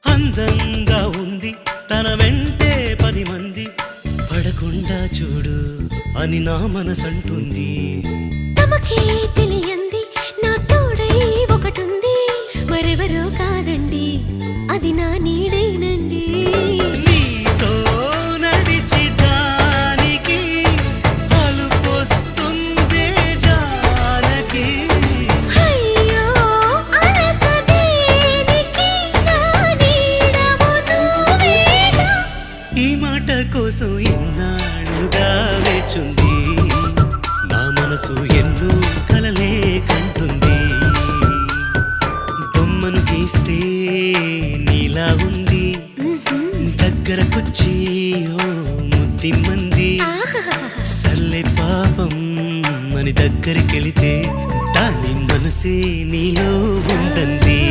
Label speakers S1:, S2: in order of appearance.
S1: అందంగా ఉంది తన వెంటే 10 మంది పడకుండా చూడు అని నా మనసంటుంది.
S2: తమకే తెలియంది నా తోడై ఒకటుంది, మరెవరో కాదండి అది నా నీడైనండి.
S1: నీతో నడిచి దానికి అలుపొస్తుందే జానకి.
S2: అయ్యో అనక దేనికి నా నీడవు నువ్వేగా.
S1: ఈ మాట కోసం ఎన్నాళ్ళుగా వేచుంది నా మనసు, ఎన్నో కలలే కంటుంది. బొమ్మను గీస్తే నీలా ఉంది, దగ్గరకొచ్చి ఓ ముద్దిమ్మంది. సల్లే పాపం అని దగ్గరికెళితే దాని మనసే నీలో ఉందంది.